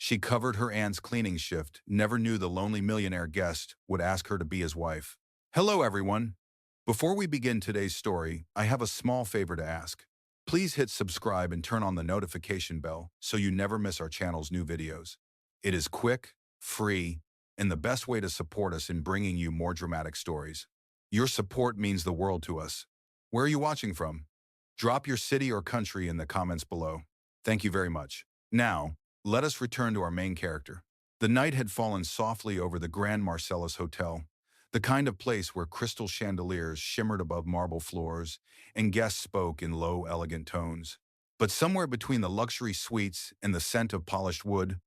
She covered her aunt's cleaning shift, never knew the lonely millionaire guest would ask her to be his wife. Hello, everyone. Before we begin today's story, I have a small favor to ask. Please hit subscribe and turn on the notification bell so you never miss our channel's new videos. It is quick, free, and the best way to support us in bringing you more dramatic stories. Your support means the world to us. Where are you watching from? Drop your city or country in the comments below. Thank you very much. Now, let us return to our main character. The night had fallen softly over the Grand Marcellus Hotel, the kind of place where crystal chandeliers shimmered above marble floors and guests spoke in low, elegant tones. But somewhere between the luxury suites and the scent of polished wood,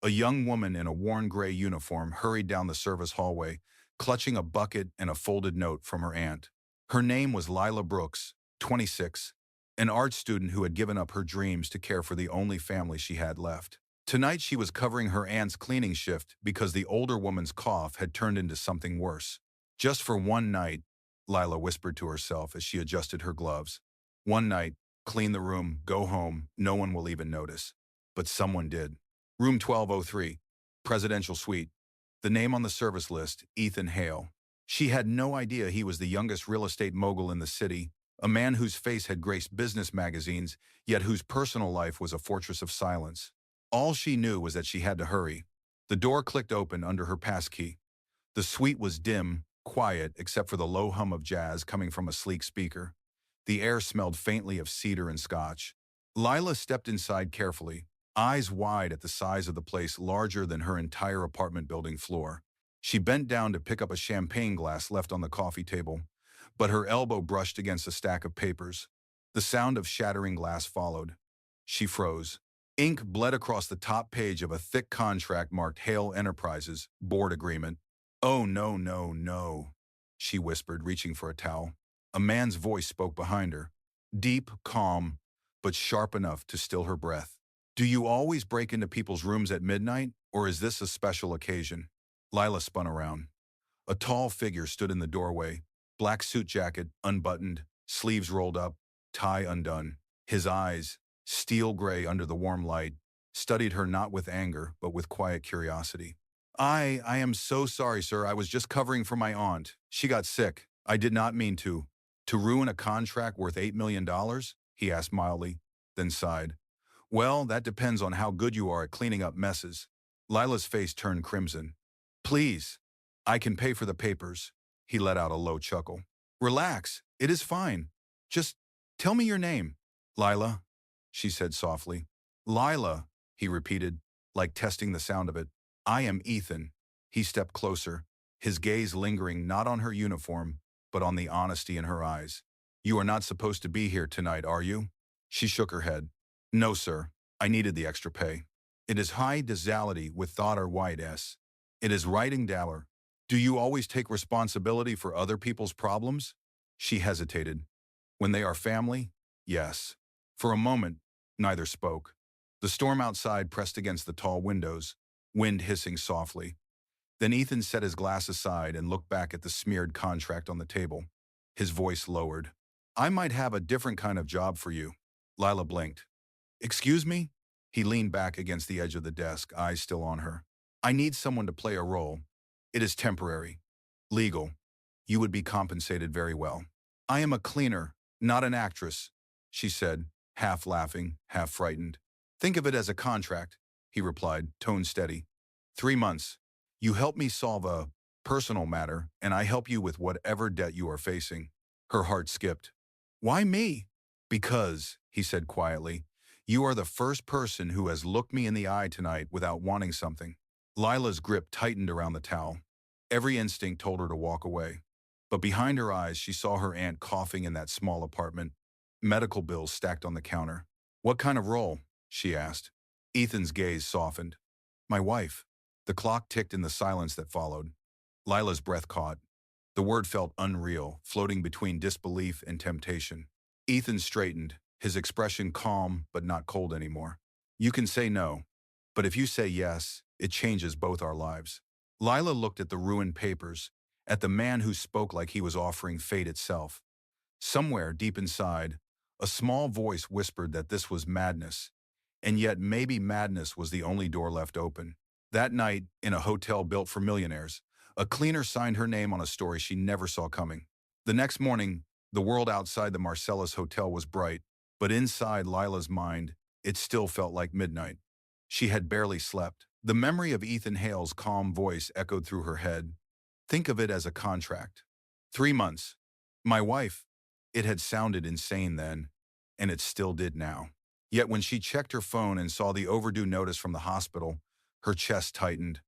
a young woman in a worn gray uniform hurried down the service hallway, clutching a bucket and a folded note from her aunt. Her name was Lila Brooks, 26, an art student who had given up her dreams to care for the only family she had left. Tonight she was covering her aunt's cleaning shift because the older woman's cough had turned into something worse. Just for one night, Lila whispered to herself as she adjusted her gloves. One night, clean the room, go home, no one will even notice. But someone did. Room 1203, Presidential Suite. The name on the service list, Ethan Hale. She had no idea he was the youngest real estate mogul in the city, a man whose face had graced business magazines, yet whose personal life was a fortress of silence. All she knew was that she had to hurry. The door clicked open under her passkey. The suite was dim, quiet, except for the low hum of jazz coming from a sleek speaker. The air smelled faintly of cedar and scotch. Lila stepped inside carefully, eyes wide at the size of the place larger than her entire apartment building floor. She bent down to pick up a champagne glass left on the coffee table, but her elbow brushed against a stack of papers. The sound of shattering glass followed. She froze. Ink bled across the top page of a thick contract marked Hale Enterprises, board agreement. Oh, no, no, no, she whispered, reaching for a towel. A man's voice spoke behind her, deep, calm, but sharp enough to still her breath. Do you always break into people's rooms at midnight, or is this a special occasion? Lila spun around. A tall figure stood in the doorway, black suit jacket unbuttoned, sleeves rolled up, tie undone. His eyes, steel gray under the warm light, studied her not with anger, but with quiet curiosity. I am so sorry, sir. I was just covering for my aunt. She got sick. I did not mean to. To ruin a contract worth $8 million? He asked mildly, then sighed. Well, that depends on how good you are at cleaning up messes. Lila's face turned crimson. Please, I can pay for the papers. He let out a low chuckle. Relax, it is fine. Just tell me your name. Lila, she said softly. Lila, he repeated, like testing the sound of it. I am Ethan. He stepped closer, his gaze lingering not on her uniform, but on the honesty in her eyes. You are not supposed to be here tonight, are you? She shook her head. No, sir. I needed the extra pay. It is high dizality with thought or wide S. It is writing dollar. Do you always take responsibility for other people's problems? She hesitated. When they are family, yes. For a moment, neither spoke. The storm outside pressed against the tall windows, wind hissing softly. Then Ethan set his glass aside and looked back at the smeared contract on the table. His voice lowered. I might have a different kind of job for you. Lila blinked. Excuse me? He leaned back against the edge of the desk, eyes still on her. I need someone to play a role. It is temporary. Legal. You would be compensated very well. I am a cleaner, not an actress, she said, half laughing, half frightened. Think of it as a contract, he replied, tone steady. 3 months. You help me solve a personal matter, and I help you with whatever debt you are facing. Her heart skipped. Why me? Because, he said quietly, you are the first person who has looked me in the eye tonight without wanting something. Lila's grip tightened around the towel. Every instinct told her to walk away. But behind her eyes, she saw her aunt coughing in that small apartment, medical bills stacked on the counter. What kind of role? She asked. Ethan's gaze softened. My wife. The clock ticked in the silence that followed. Lila's breath caught. The word felt unreal, floating between disbelief and temptation. Ethan straightened, his expression calm but not cold anymore. You can say no, but if you say yes, it changes both our lives. Lila looked at the ruined papers, at the man who spoke like he was offering fate itself. Somewhere deep inside, a small voice whispered that this was madness, And yet maybe madness was the only door left open. That night, in a hotel built for millionaires, a cleaner signed her name on a story she never saw coming. The next morning, the world outside the Marcellus Hotel was bright, but inside Lila's mind, it still felt like midnight. She had barely slept. The memory of Ethan Hale's calm voice echoed through her head. Think of it as a contract. 3 months. My wife. It had sounded insane then, and it still did now. Yet when she checked her phone and saw the overdue notice from the hospital, her chest tightened.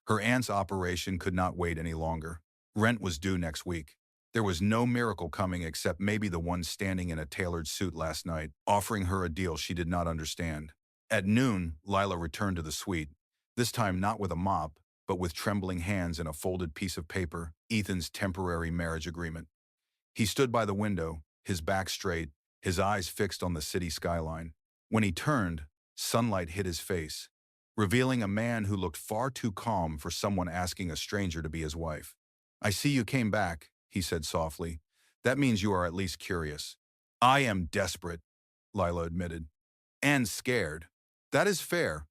Her aunt's operation could not wait any longer. Rent was due next week. There was no miracle coming except maybe the one standing in a tailored suit last night, offering her a deal she did not understand. At noon, Lila returned to the suite, this time not with a mop, but with trembling hands and a folded piece of paper, Ethan's temporary marriage agreement. He stood by the window, his back straight, his eyes fixed on the city skyline. When he turned, sunlight hit his face, revealing a man who looked far too calm for someone asking a stranger to be his wife. I see you came back, he said softly. That means you are at least curious. I am desperate, Lila admitted. And scared. That is fair,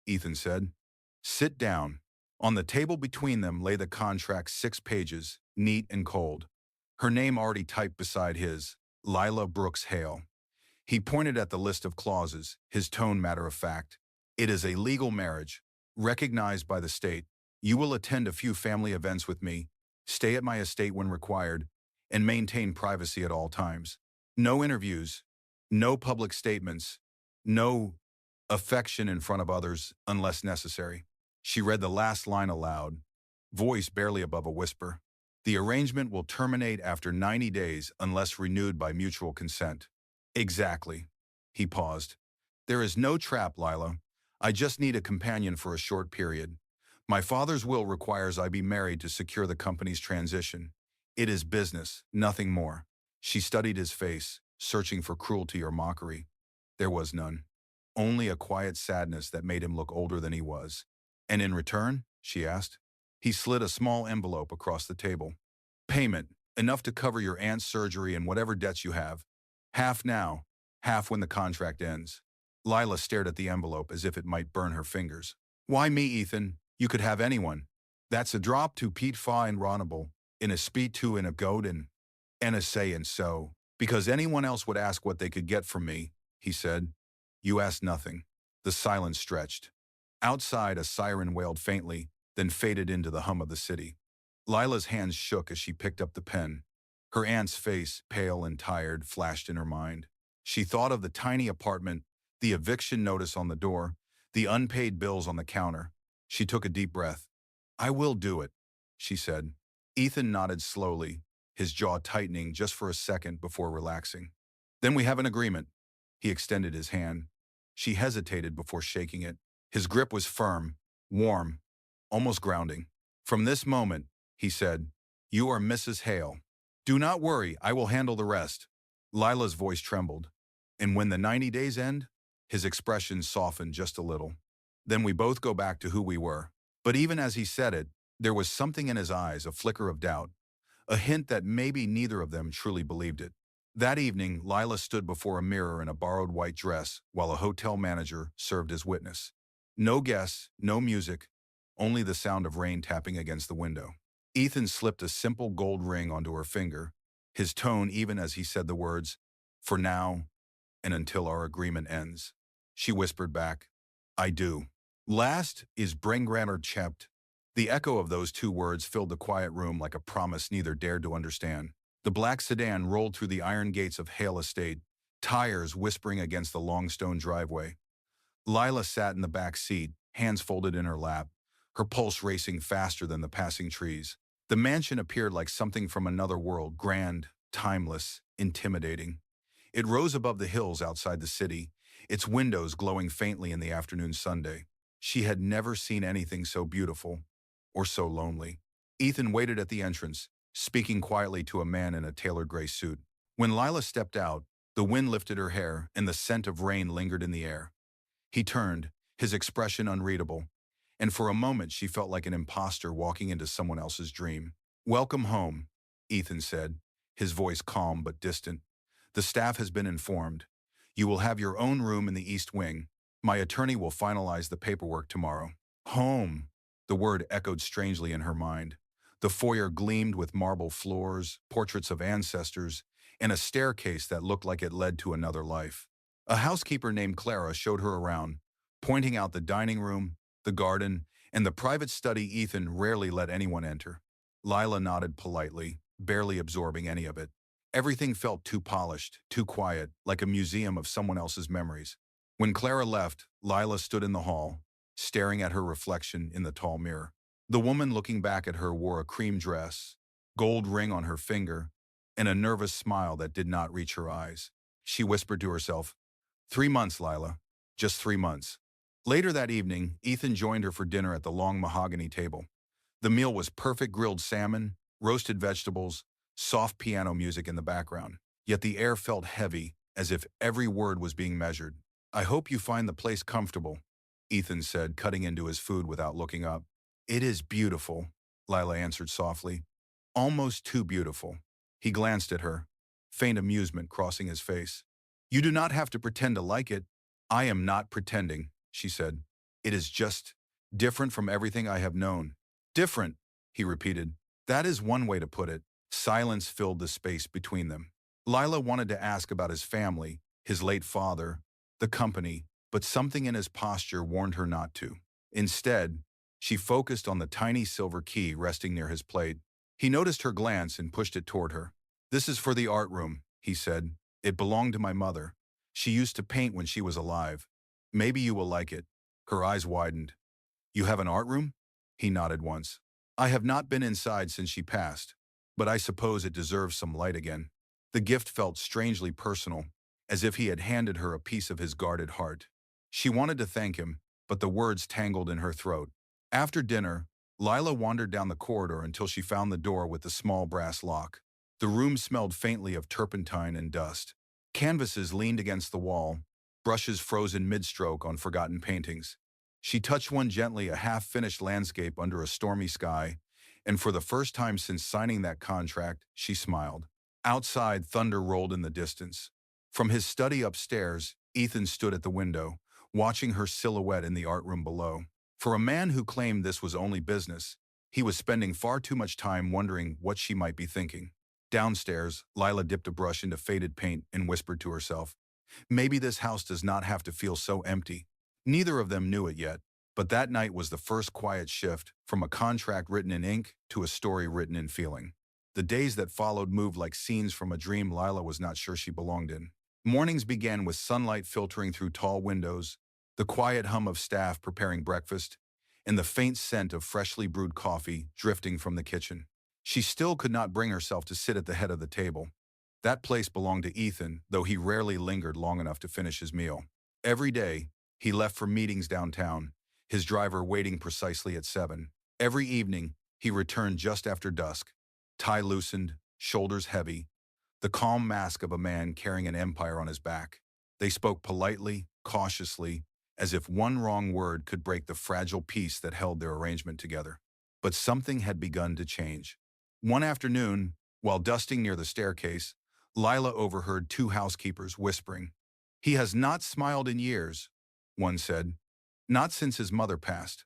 Ethan said. Sit down. On the table between them lay the contract's 6 pages, neat and cold. Her name already typed beside his, Lila Brooks Hale. He pointed at the list of clauses, his tone matter-of-fact. It is a legal marriage, recognized by the state. You will attend a few family events with me, stay at my estate when required, and maintain privacy at all times. No interviews, no public statements, no affection in front of others unless necessary. She read the last line aloud, voice barely above a whisper. The arrangement will terminate after 90 days unless renewed by mutual consent. Exactly. He paused. There is no trap, Lila. I just need a companion for a short period. My father's will requires I be married to secure the company's transition. It is business, nothing more. She studied his face, searching for cruelty or mockery. There was none. Only a quiet sadness that made him look older than he was. And in return, she asked. He slid a small envelope across the table. Payment, enough to cover your aunt's surgery and whatever debts you have. Half now, half when the contract ends. Lila stared at the envelope as if it might burn her fingers. Why me, Ethan? You could have anyone. That's a drop to Pete Fa and Ronable, in a speed to in a goat and a say and so. Because anyone else would ask what they could get from me, he said. You asked nothing. The silence stretched. Outside, a siren wailed faintly, then faded into the hum of the city. Lila's hands shook as she picked up the pen. Her aunt's face, pale and tired, flashed in her mind. She thought of the tiny apartment, the eviction notice on the door, the unpaid bills on the counter. She took a deep breath. I will do it, she said. Ethan nodded slowly, his jaw tightening just for a second before relaxing. Then we have an agreement. He extended his hand. She hesitated before shaking it. His grip was firm, warm, almost grounding. From this moment, he said, you are Mrs. Hale. Do not worry, I will handle the rest. Lila's voice trembled. And when the 90 days end, his expression softened just a little. Then we both go back to who we were. But even as he said it, there was something in his eyes, a flicker of doubt, a hint that maybe neither of them truly believed it. That evening, Lila stood before a mirror in a borrowed white dress while a hotel manager served as witness. No guests, no music, only the sound of rain tapping against the window. Ethan slipped a simple gold ring onto her finger, his tone even as he said the words, for now and until our agreement ends. She whispered back, I do. Last is Brengraner Chept. The echo of those 2 words filled the quiet room like a promise neither dared to understand. The black sedan rolled through the iron gates of Hale Estate, tires whispering against the long stone driveway. Lila sat in the back seat, hands folded in her lap, her pulse racing faster than the passing trees. The mansion appeared like something from another world, grand, timeless, intimidating. It rose above the hills outside the city, its windows glowing faintly in the afternoon Sunday. She had never seen anything so beautiful, or so lonely. Ethan waited at the entrance, speaking quietly to a man in a tailored gray suit. When Lila stepped out, the wind lifted her hair and the scent of rain lingered in the air. He turned, his expression unreadable, and for a moment she felt like an imposter walking into someone else's dream. Welcome home, Ethan said, his voice calm but distant. The staff has been informed. You will have your own room in the East Wing. My attorney will finalize the paperwork tomorrow. Home. The word echoed strangely in her mind. The foyer gleamed with marble floors, portraits of ancestors, and a staircase that looked like it led to another life. A housekeeper named Clara showed her around, pointing out the dining room, the garden, and the private study Ethan rarely let anyone enter. Lila nodded politely, barely absorbing any of it. Everything felt too polished, too quiet, like a museum of someone else's memories. When Clara left, Lila stood in the hall, staring at her reflection in the tall mirror. The woman looking back at her wore a cream dress, gold ring on her finger, and a nervous smile that did not reach her eyes. She whispered to herself, 3 months, Lila. Just 3 months. Later that evening, Ethan joined her for dinner at the long mahogany table. The meal was perfect grilled salmon, roasted vegetables, soft piano music in the background. Yet the air felt heavy, as if every word was being measured. I hope you find the place comfortable, Ethan said, cutting into his food without looking up. It is beautiful, Lila answered softly. Almost too beautiful. He glanced at her, faint amusement crossing his face. You do not have to pretend to like it. I am not pretending, she said. It is just different from everything I have known. Different, he repeated. That is one way to put it. Silence filled the space between them. Lila wanted to ask about his family, his late father, the company, but something in his posture warned her not to. Instead, she focused on the tiny silver key resting near his plate. He noticed her glance and pushed it toward her. This is for the art room, he said. It belonged to my mother. She used to paint when she was alive. Maybe you will like it. Her eyes widened. You have an art room? He nodded once. I have not been inside since she passed, but I suppose it deserves some light again. The gift felt strangely personal, as if he had handed her a piece of his guarded heart. She wanted to thank him, but the words tangled in her throat. After dinner, Lila wandered down the corridor until she found the door with the small brass lock. The room smelled faintly of turpentine and dust. Canvases leaned against the wall, brushes frozen mid-stroke on forgotten paintings. She touched one gently, a half-finished landscape under a stormy sky, and for the first time since signing that contract, she smiled. Outside, thunder rolled in the distance. From his study upstairs, Ethan stood at the window, watching her silhouette in the art room below. For a man who claimed this was only business, he was spending far too much time wondering what she might be thinking. Downstairs, Lila dipped a brush into faded paint and whispered to herself, maybe this house does not have to feel so empty. Neither of them knew it yet, but that night was the first quiet shift from a contract written in ink to a story written in feeling. The days that followed moved like scenes from a dream Lila was not sure she belonged in. Mornings began with sunlight filtering through tall windows, the quiet hum of staff preparing breakfast, and the faint scent of freshly brewed coffee drifting from the kitchen. She still could not bring herself to sit at the head of the table. That place belonged to Ethan, though he rarely lingered long enough to finish his meal. Every day, he left for meetings downtown, his driver waiting precisely at 7. Every evening, he returned just after dusk, tie loosened, shoulders heavy, the calm mask of a man carrying an empire on his back. They spoke politely, cautiously, as if one wrong word could break the fragile peace that held their arrangement together. But something had begun to change. One afternoon, while dusting near the staircase, Lila overheard two housekeepers whispering. He has not smiled in years, one said. Not since his mother passed.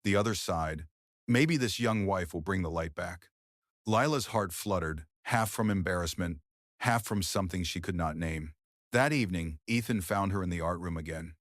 The other sighed. Maybe this young wife will bring the light back. Lila's heart fluttered, half from embarrassment, half from something she could not name. That evening, Ethan found her in the art room again.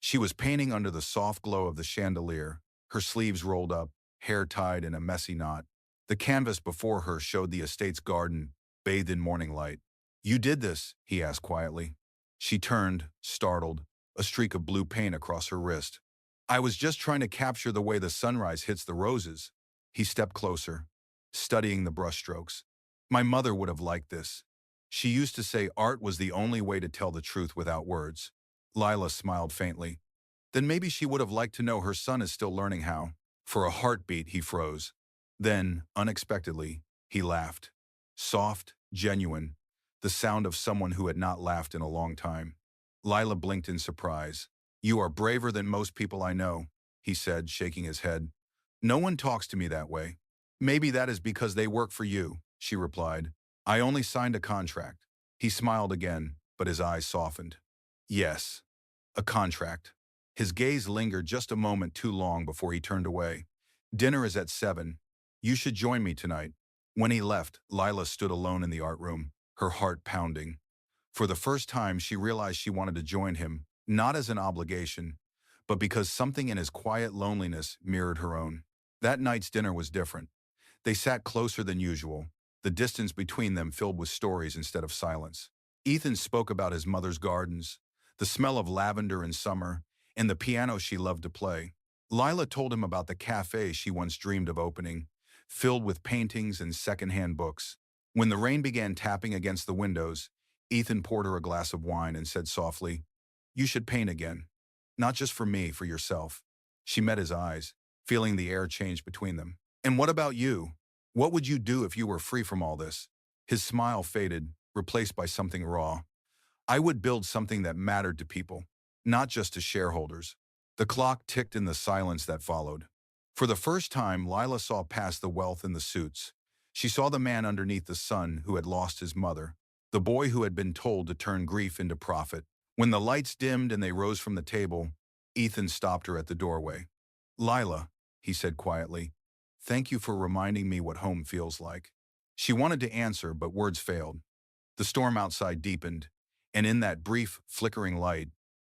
She was painting under the soft glow of the chandelier, her sleeves rolled up, hair tied in a messy knot. The canvas before her showed the estate's garden, bathed in morning light. You did this, he asked quietly. She turned, startled, a streak of blue paint across her wrist. I was just trying to capture the way the sunrise hits the roses. He stepped closer, studying the brushstrokes. My mother would have liked this. She used to say art was the only way to tell the truth without words. Lila smiled faintly. Then maybe she would have liked to know her son is still learning how. For a heartbeat, he froze. Then, unexpectedly, he laughed. Soft, genuine, the sound of someone who had not laughed in a long time. Lila blinked in surprise. You are braver than most people I know, he said, shaking his head. No one talks to me that way. Maybe that is because they work for you, she replied. I only signed a contract. He smiled again, but his eyes softened. Yes, a contract. His gaze lingered just a moment too long before he turned away. "Dinner is at 7. You should join me tonight." When he left, Lila stood alone in the art room, her heart pounding. For the first time, she realized she wanted to join him, not as an obligation, but because something in his quiet loneliness mirrored her own. That night's dinner was different. They sat closer than usual, the distance between them filled with stories instead of silence. Ethan spoke about his mother's gardens, the smell of lavender in summer, and the piano she loved to play. Lila told him about the cafe she once dreamed of opening, filled with paintings and secondhand books. When the rain began tapping against the windows, Ethan poured her a glass of wine and said softly, "You should paint again. Not just for me, for yourself." She met his eyes, feeling the air change between them. "And what about you? What would you do if you were free from all this?" His smile faded, replaced by something raw. "I would build something that mattered to people, not just to shareholders." The clock ticked in the silence that followed. For the first time, Lila saw past the wealth and the suits. She saw the man underneath the sun who had lost his mother, the boy who had been told to turn grief into profit. When the lights dimmed and they rose from the table, Ethan stopped her at the doorway. "Lila," he said quietly, "thank you for reminding me what home feels like." She wanted to answer, but words failed. The storm outside deepened, and in that brief, flickering light,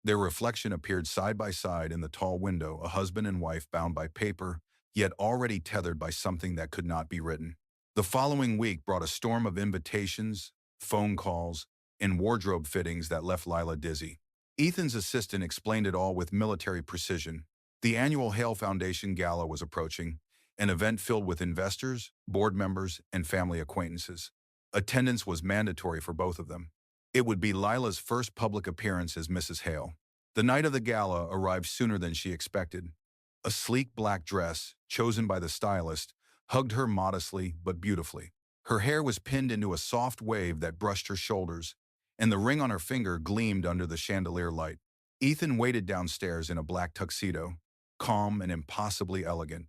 their reflection appeared side by side in the tall window, a husband and wife bound by paper, yet already tethered by something that could not be written. The following week brought a storm of invitations, phone calls, and wardrobe fittings that left Lila dizzy. Ethan's assistant explained it all with military precision. The annual Hale Foundation Gala was approaching, an event filled with investors, board members, and family acquaintances. Attendance was mandatory for both of them. It would be Lila's first public appearance as Mrs. Hale. The night of the gala arrived sooner than she expected. A sleek black dress, chosen by the stylist, hugged her modestly but beautifully. Her hair was pinned into a soft wave that brushed her shoulders, and the ring on her finger gleamed under the chandelier light. Ethan waited downstairs in a black tuxedo, calm and impossibly elegant.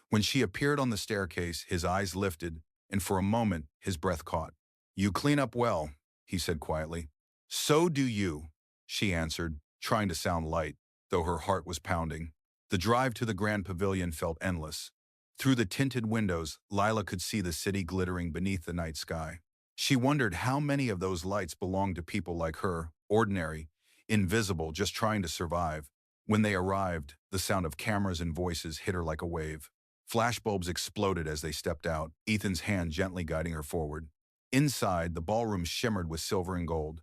When she appeared on the staircase, his eyes lifted, and for a moment, his breath caught. "You clean up well," he said quietly. "So do you," she answered, trying to sound light, though her heart was pounding. The drive to the Grand Pavilion felt endless. Through the tinted windows, Lila could see the city glittering beneath the night sky. She wondered how many of those lights belonged to people like her, ordinary, invisible, just trying to survive. When they arrived, the sound of cameras and voices hit her like a wave. Flashbulbs exploded as they stepped out, Ethan's hand gently guiding her forward. Inside, the ballroom shimmered with silver and gold.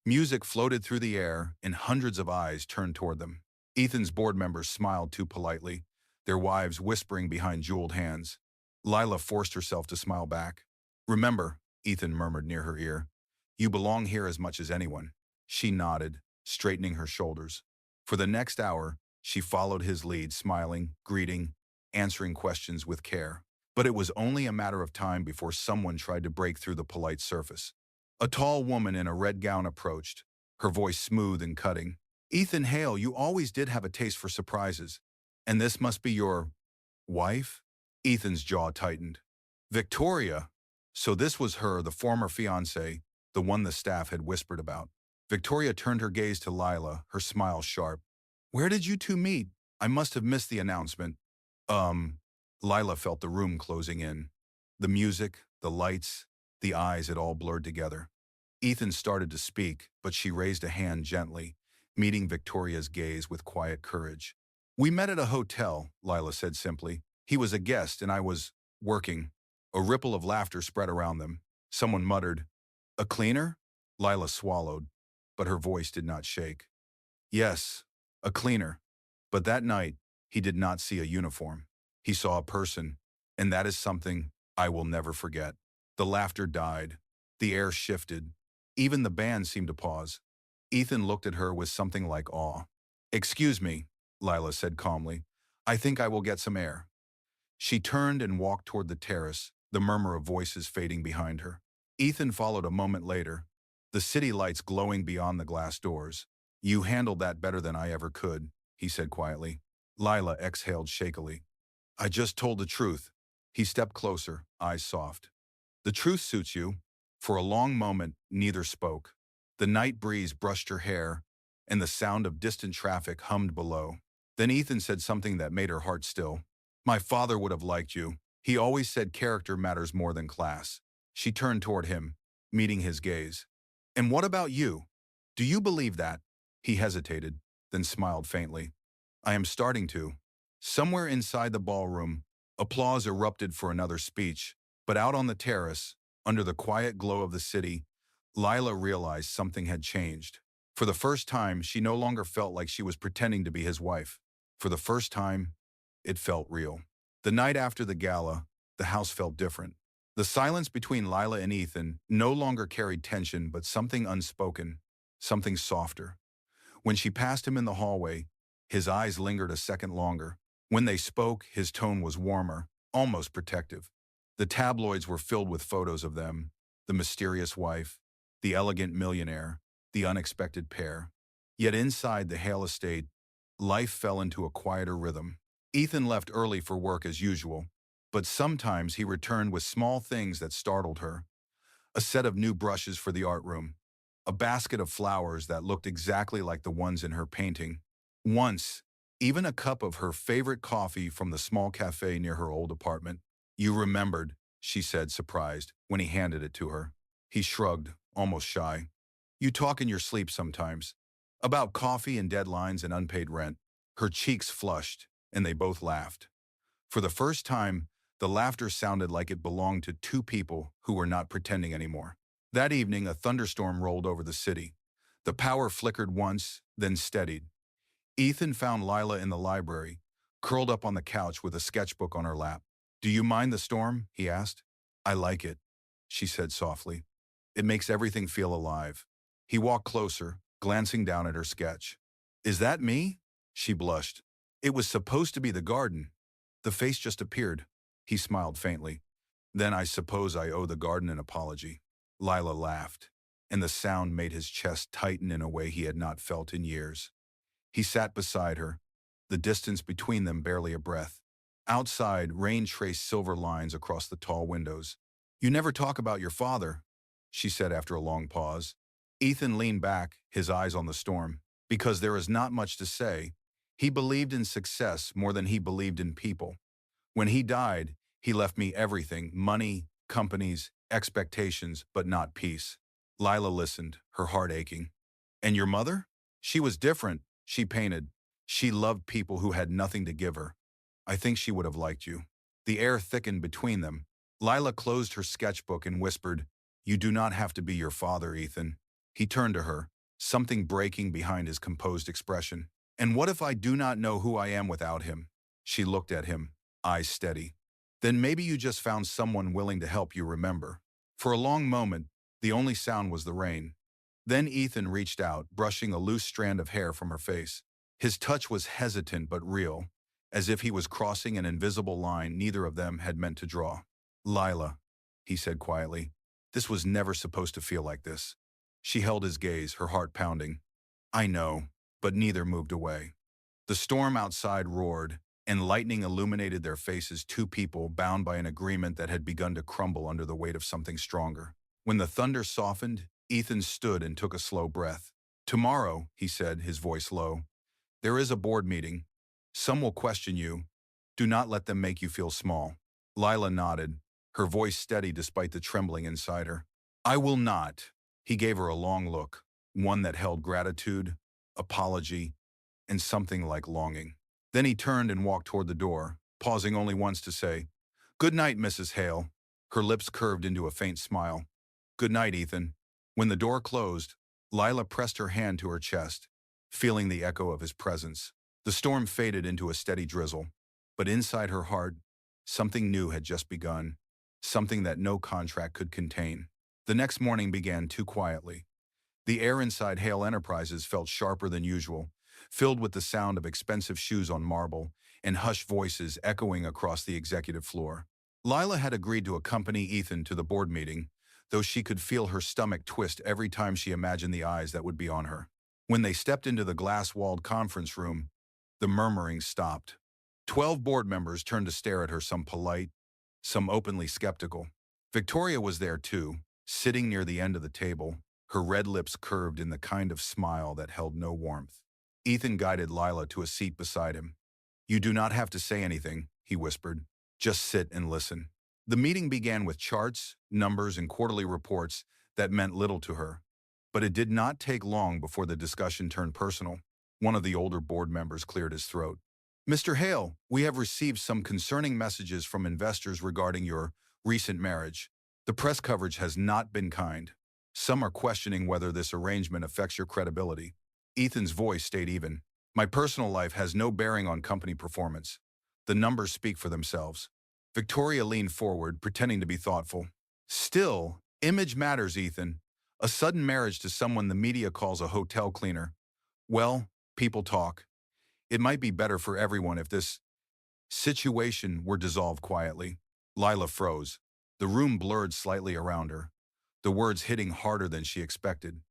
Music floated through the air, and hundreds of eyes turned toward them. Ethan's board members smiled too politely, their wives whispering behind jeweled hands. Lila forced herself to smile back. "Remember," Ethan murmured near her ear, "you belong here as much as anyone." She nodded, straightening her shoulders. For the next hour, she followed his lead, smiling, greeting, answering questions with care. But it was only a matter of time before someone tried to break through the polite surface. A tall woman in a red gown approached, her voice smooth and cutting. "Ethan Hale, you always did have a taste for surprises. And this must be your wife?" Ethan's jaw tightened. "Victoria." So this was her, the former fiancée, the one the staff had whispered about. Victoria turned her gaze to Lila, her smile sharp. "Where did you two meet? I must have missed the announcement." Lila felt the room closing in. The music, the lights, the eyes, it all blurred together. Ethan started to speak, but she raised a hand gently, meeting Victoria's gaze with quiet courage. "We met at a hotel," Lila said simply. "He was a guest and I was working." A ripple of laughter spread around them. Someone muttered, "A cleaner?" Lila swallowed, but her voice did not shake. "Yes, a cleaner." But that night, he did not see a uniform. He saw a person, and that is something I will never forget. The laughter died. The air shifted. Even the band seemed to pause. Ethan looked at her with something like awe. "Excuse me," Lila said calmly. "I think I will get some air." She turned and walked toward the terrace, the murmur of voices fading behind her. Ethan followed a moment later, the city lights glowing beyond the glass doors. "You handled that better than I ever could," he said quietly. Lila exhaled shakily. "I just told the truth." He stepped closer, eyes soft. "The truth suits you." For a long moment, neither spoke. The night breeze brushed her hair, and the sound of distant traffic hummed below. Then Ethan said something that made her heart still. "My father would have liked you. He always said character matters more than class." She turned toward him, meeting his gaze. "And what about you? Do you believe that?" He hesitated, then smiled faintly. "I am starting to." Somewhere inside the ballroom, applause erupted for another speech, but out on the terrace, under the quiet glow of the city, Lila realized something had changed. For the first time, she no longer felt like she was pretending to be his wife. For the first time, it felt real. The night after the gala, the house felt different. The silence between Lila and Ethan no longer carried tension, but something unspoken, something softer. When she passed him in the hallway, his eyes lingered a second longer. When they spoke, his tone was warmer, almost protective. The tabloids were filled with photos of them, the mysterious wife, the elegant millionaire, the unexpected pair. Yet inside the Hale estate, life fell into a quieter rhythm. Ethan left early for work as usual, but sometimes he returned with small things that startled her. A set of new brushes for the art room, a basket of flowers that looked exactly like the ones in her painting. Once, even a cup of her favorite coffee from the small cafe near her old apartment. "You remembered," she said, surprised, when he handed it to her. He shrugged, almost shy. "You talk in your sleep sometimes. About coffee and deadlines and unpaid rent." Her cheeks flushed, and they both laughed. For the first time, the laughter sounded like it belonged to two people who were not pretending anymore. That evening, a thunderstorm rolled over the city. The power flickered once, then steadied. Ethan found Lila in the library, curled up on the couch with a sketchbook on her lap. "Do you mind the storm?" he asked. "I like it," she said softly. "It makes everything feel alive." He walked closer, glancing down at her sketch. "Is that me?" She blushed. "It was supposed to be the garden. The face just appeared." He smiled faintly. "Then I suppose I owe the garden an apology." Lila laughed, and the sound made his chest tighten in a way he had not felt in years. He sat beside her, the distance between them barely a breath. Outside, rain traced silver lines across the tall windows. "You never talk about your father," she said after a long pause. Ethan leaned back, his eyes on the storm. "Because there is not much to say. He believed in success more than he believed in people. When he died, he left me everything: money, companies, expectations, but not peace." Lila listened, her heart aching. "And your mother?" "She was different. She painted. She loved people who had nothing to give her. I think she would have liked you." The air thickened between them. Lila closed her sketchbook and whispered, "You do not have to be your father, Ethan." He turned to her, something breaking behind his composed expression. "And what if I do not know who I am without him?" She looked at him, eyes steady. "Then maybe you just found someone willing to help you remember." For a long moment, the only sound was the rain. Then Ethan reached out, brushing a loose strand of hair from her face. His touch was hesitant but real, as if he was crossing an invisible line neither of them had meant to draw. "Lila," he said quietly, "this was never supposed to feel like this." She held his gaze, her heart pounding. "I know," but neither moved away. The storm outside roared, and lightning illuminated their faces, two people bound by an agreement that had begun to crumble under the weight of something stronger. When the thunder softened, Ethan stood and took a slow breath. "Tomorrow," he said, his voice low, "there is a board meeting. Some will question you. Do not let them make you feel small." Lila nodded, her voice steady despite the trembling inside her. "I will not." He gave her a long look, one that held gratitude, apology, and something like longing. Then he turned and walked toward the door, pausing only once to say, "Good night, Mrs. Hale." Her lips curved into a faint smile. "Good night, Ethan." When the door closed, Lila pressed her hand to her chest, feeling the echo of his presence. The storm faded into a steady drizzle, but inside her heart, something new had just begun, something that no contract could contain. The next morning began too quietly. The air inside Hale Enterprises felt sharper than usual, filled with the sound of expensive shoes on marble and hushed voices echoing across the executive floor. Lila had agreed to accompany Ethan to the board meeting, though she could feel her stomach twist every time she imagined the eyes that would be on her. When they stepped into the glass-walled conference room, the murmuring stopped. 12 board members turned to stare at her, some polite, some openly skeptical. Victoria was there too, sitting near the end of the table, Her red lips curved in the kind of smile that held no warmth. Ethan guided Lila to a seat beside him. "You do not have to say anything," he whispered. "Just sit and listen." The meeting began with charts, numbers, and quarterly reports that meant little to her. But it did not take long before the discussion turned personal. One of the older board members cleared his throat. "Mr. Hale, we have received some concerning messages from investors regarding your recent marriage. The press coverage has not been kind. Some are questioning whether this arrangement affects your credibility." Ethan's voice stayed even. "My personal life has no bearing on company performance. The numbers speak for themselves." Victoria leaned forward, pretending to be thoughtful. "Still, image matters, Ethan. A sudden marriage to someone the media calls a hotel cleaner. Well, people talk. It might be better for everyone if this situation were dissolved quietly." Lila froze. The room blurred slightly around her, the words hitting harder than she expected.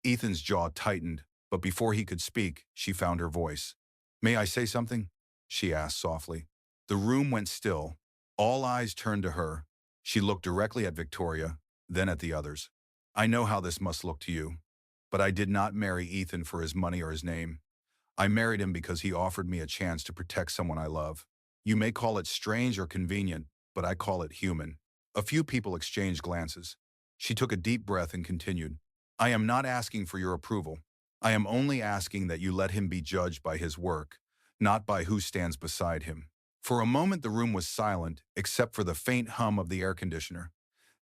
Ethan's jaw tightened, but before he could speak, she found her voice. "May I say something?" she asked softly. The room went still. All eyes turned to her. She looked directly at Victoria, then at the others. "I know how this must look to you, but I did not marry Ethan for his money or his name. I married him because he offered me a chance to protect someone I love. You may call it strange or convenient, but I call it human." A few people exchanged glances. She took a deep breath and continued. "I am not asking for your approval. I am only asking that you let him be judged by his work, not by who stands beside him." For a moment the room was silent, except for the faint hum of the air conditioner.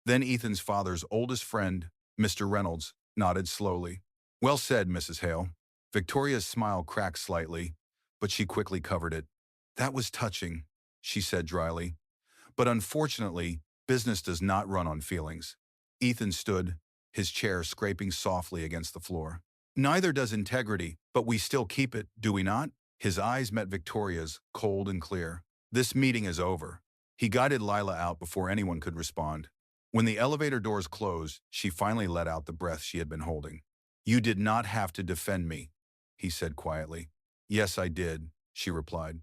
Then Ethan's father's oldest friend, Mr. Reynolds, nodded slowly. "Well said, Mrs. Hale." Victoria's smile cracked slightly, but she quickly covered it. "That was touching," she said dryly. "But unfortunately, business does not run on feelings." Ethan stood, his chair scraping softly against the floor. "Neither does integrity, but we still keep it, do we not?" His eyes met Victoria's, cold and clear. "This meeting is over." He guided Lila out before anyone could respond. When the elevator doors closed, she finally let out the breath she had been holding. "You did not have to defend me," he said quietly. "Yes, I did," she replied.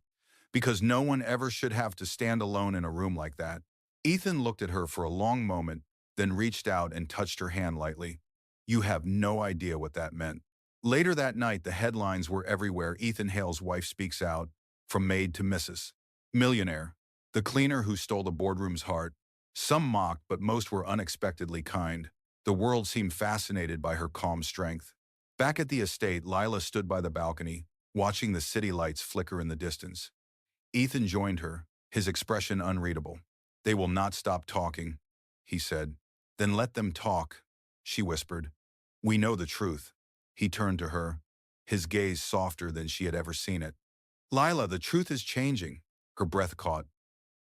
"Because no one ever should have to stand alone in a room like that." Ethan looked at her for a long moment, then reached out and touched her hand lightly. "You have no idea what that meant." Later that night, the headlines were everywhere. Ethan Hale's wife speaks out, from maid to Mrs. Millionaire, the cleaner who stole the boardroom's heart. Some mocked, but most were unexpectedly kind. The world seemed fascinated by her calm strength. Back at the estate, Lila stood by the balcony, watching the city lights flicker in the distance. Ethan joined her, his expression unreadable. "They will not stop talking," he said. "Then let them talk," she whispered. "We know the truth." He turned to her, his gaze softer than she had ever seen it. "Lila, the truth is changing." Her breath caught.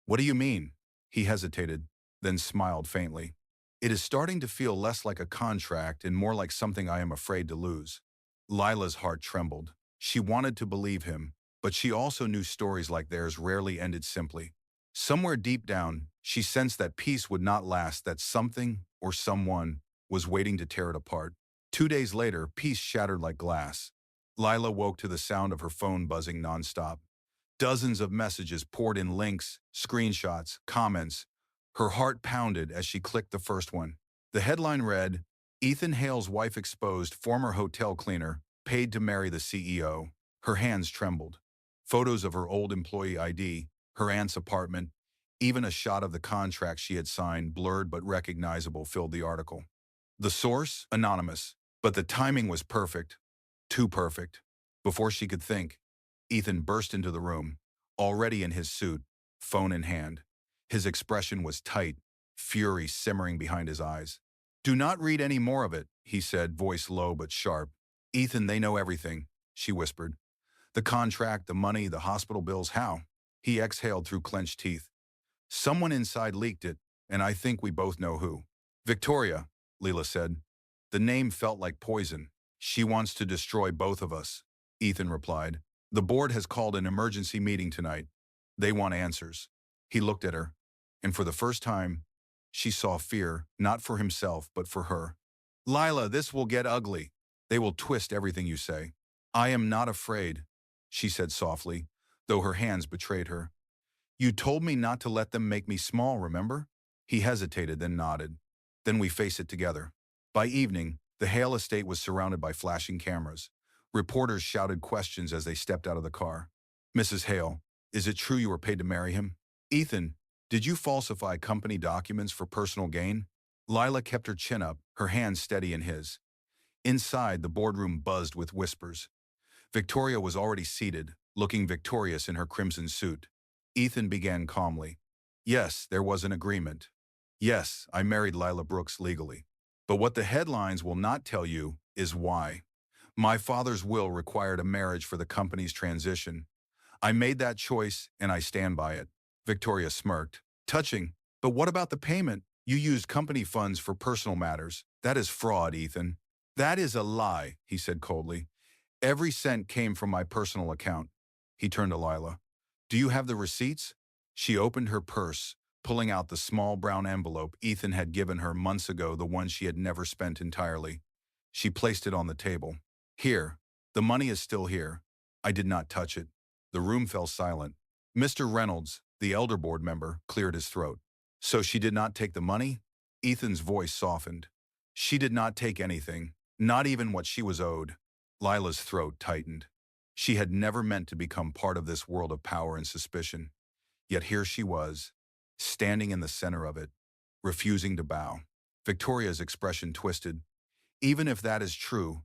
"What do you mean?" He hesitated, then smiled faintly. "It is starting to feel less like a contract and more like something I am afraid to lose." Lila's heart trembled. She wanted to believe him, but she also knew stories like theirs rarely ended simply. Somewhere deep down, she sensed that peace would not last, that something or someone was waiting to tear it apart. 2 days later, peace shattered like glass. Lila woke to the sound of her phone buzzing nonstop. Dozens of messages poured in, links, screenshots, comments. Her heart pounded as she clicked the first one. The headline read, "Ethan Hale's wife exposed, former hotel cleaner, paid to marry the CEO." Her hands trembled. Photos of her old employee ID, her aunt's apartment, even a shot of the contract she had signed, blurred but recognizable, filled the article. The source? Anonymous. But the timing was perfect. Too perfect. Before she could think, Ethan burst into the room, already in his suit, phone in hand. His expression was tight, fury simmering behind his eyes. "Do not read any more of it," he said, voice low but sharp. "Ethan, they know everything," she whispered. "The contract, the money, the hospital bills, how?" He exhaled through clenched teeth. "Someone inside leaked it, and I think we both know who." "Victoria," Lila said. The name felt like poison. "She wants to destroy both of us," Ethan replied. "The board has called an emergency meeting tonight. They want answers." He looked at her, and for the first time, she saw fear, not for himself, but for her. "Lila, this will get ugly. They will twist everything you say." "I am not afraid," she said softly, though her hands betrayed her. "You told me not to let them make me small, remember?" He hesitated, then nodded. "Then we face it together." By evening, The Hale estate was surrounded by flashing cameras. Reporters shouted questions as they stepped out of the car. Mrs. Hale, is it true you were paid to marry him? Ethan, did you falsify company documents for personal gain? Lila kept her chin up, her hands steady in his. Inside, the boardroom buzzed with whispers. Victoria was already seated, looking victorious in her crimson suit. Ethan began calmly. Yes, there was an agreement. Yes, I married Lila Brooks legally. But what the headlines will not tell you is why. My father's will required a marriage for the company's transition. I made that choice, and I stand by it. Victoria smirked. Touching. But what about the payment? You used company funds for personal matters. That is fraud, Ethan. That is a lie, he said coldly. Every cent came from my personal account. He turned to Lila. Do you have the receipts? She opened her purse, pulling out the small brown envelope Ethan had given her months ago, the one she had never spent entirely. She placed it on the table. Here. The money is still here. I did not touch it. The room fell silent. Mr. Reynolds, the elder board member, cleared his throat. So she did not take the money? Ethan's voice softened. She did not take anything, not even what she was owed. Lila's throat tightened. She had never meant to become part of this world of power and suspicion. Yet here she was, standing in the center of it, refusing to bow. Victoria's expression twisted. Even if that is true,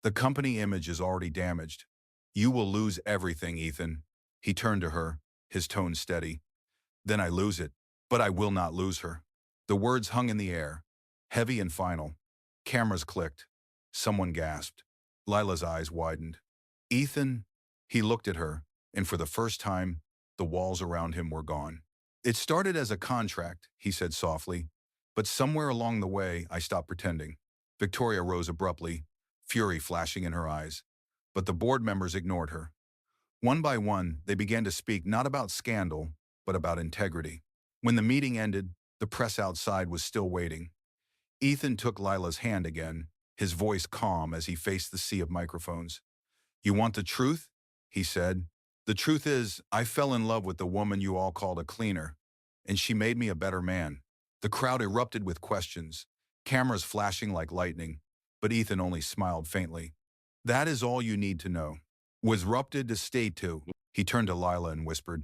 the company image is already damaged. You will lose everything, Ethan. He turned to her, his tone steady. Then I lose it, but I will not lose her. The words hung in the air, heavy and final. Cameras clicked. Someone gasped. Lila's eyes widened. Ethan? He looked at her, and for the first time, the walls around him were gone. It started as a contract, he said softly, but somewhere along the way, I stopped pretending. Victoria rose abruptly, fury flashing in her eyes, but the board members ignored her. One by one, they began to speak not about scandal, but about integrity. When the meeting ended, the press outside was still waiting. Ethan took Lila's hand again, his voice calm as he faced the sea of microphones. You want the truth? He said. The truth is, I fell in love with the woman you all called a cleaner, and she made me a better man. The crowd erupted with questions, cameras flashing like lightning, but Ethan only smiled faintly. That is all you need to know. Was erupted to stay to. He turned to Lila and whispered,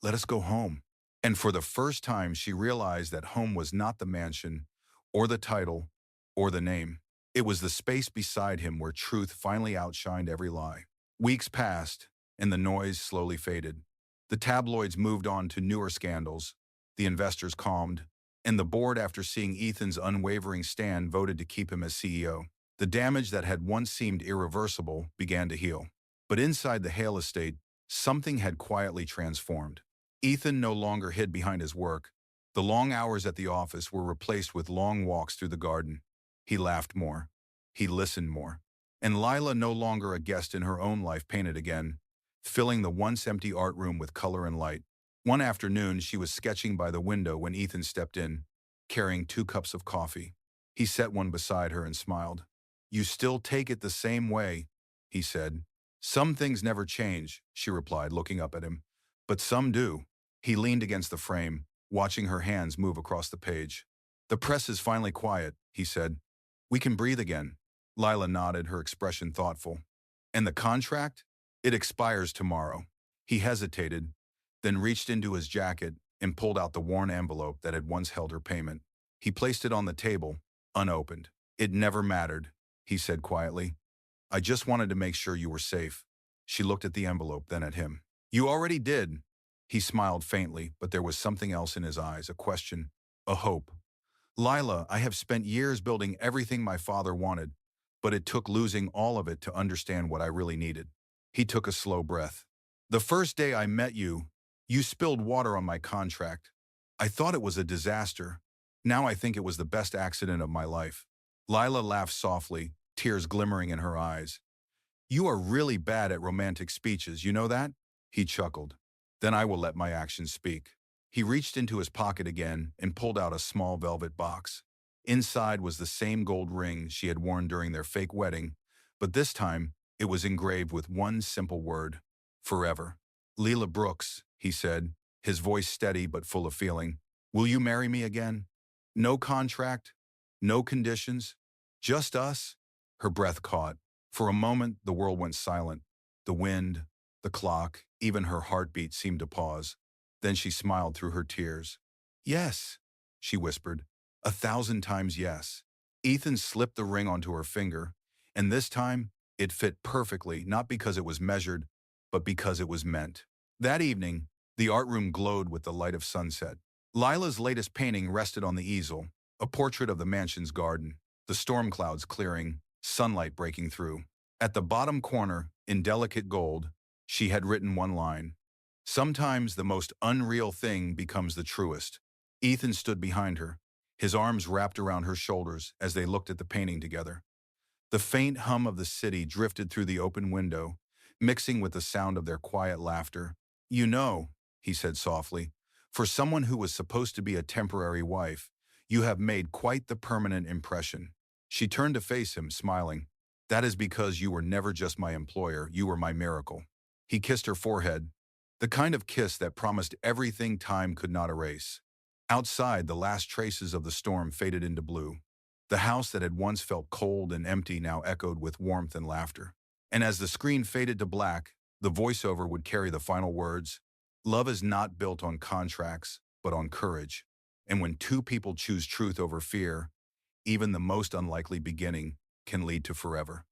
let us go home. And for the first time, she realized that home was not the mansion, or the title, or the name. It was the space beside him where truth finally outshined every lie. Weeks passed, and the noise slowly faded. The tabloids moved on to newer scandals. The investors calmed, and the board, after seeing Ethan's unwavering stand, voted to keep him as CEO. The damage that had once seemed irreversible began to heal. But inside the Hale estate, something had quietly transformed. Ethan no longer hid behind his work. The long hours at the office were replaced with long walks through the garden. He laughed more. He listened more. And Lila, no longer a guest in her own life, painted again, filling the once empty art room with color and light. One afternoon, she was sketching by the window when Ethan stepped in, carrying 2 cups of coffee. He set one beside her and smiled. You still take it the same way, he said. Some things never change, she replied, looking up at him. But some do. He leaned against the frame, watching her hands move across the page. The press is finally quiet, he said. We can breathe again. Lila nodded, her expression thoughtful. And the contract? It expires tomorrow. He hesitated, then reached into his jacket and pulled out the worn envelope that had once held her payment. He placed it on the table, unopened. It never mattered, he said quietly. I just wanted to make sure you were safe. She looked at the envelope, then at him. You already did. He smiled faintly, but there was something else in his eyes, a question, a hope. Lila, I have spent years building everything my father wanted, but it took losing all of it to understand what I really needed. He took a slow breath. The first day I met you, you spilled water on my contract. I thought it was a disaster. Now I think it was the best accident of my life. Lila laughed softly, tears glimmering in her eyes. You are really bad at romantic speeches, you know that? He chuckled. Then I will let my actions speak. He reached into his pocket again and pulled out a small velvet box. Inside was the same gold ring she had worn during their fake wedding, but this time it was engraved with one simple word, forever. Lila Brooks, he said, his voice steady but full of feeling. Will you marry me again? No contract, no conditions, Just us? Her breath caught. For a moment, the world went silent. The wind, the clock, even her heartbeat seemed to pause. Then she smiled through her tears. Yes, she whispered. 1,000 times yes. Ethan slipped the ring onto her finger, and this time, it fit perfectly, not because it was measured, but because it was meant. That evening, the art room glowed with the light of sunset. Lila's latest painting rested on the easel, a portrait of the mansion's garden, the storm clouds clearing, sunlight breaking through. At the bottom corner, in delicate gold, she had written one line. Sometimes the most unreal thing becomes the truest. Ethan stood behind her, his arms wrapped around her shoulders as they looked at the painting together. The faint hum of the city drifted through the open window, mixing with the sound of their quiet laughter. You know, he said softly, for someone who was supposed to be a temporary wife, you have made quite the permanent impression. She turned to face him, smiling. That is because you were never just my employer, you were my miracle. He kissed her forehead, the kind of kiss that promised everything time could not erase. Outside, the last traces of the storm faded into blue. The house that had once felt cold and empty now echoed with warmth and laughter. And as the screen faded to black, the voiceover would carry the final words, "Love is not built on contracts, but on courage. And when two people choose truth over fear, even the most unlikely beginning can lead to forever."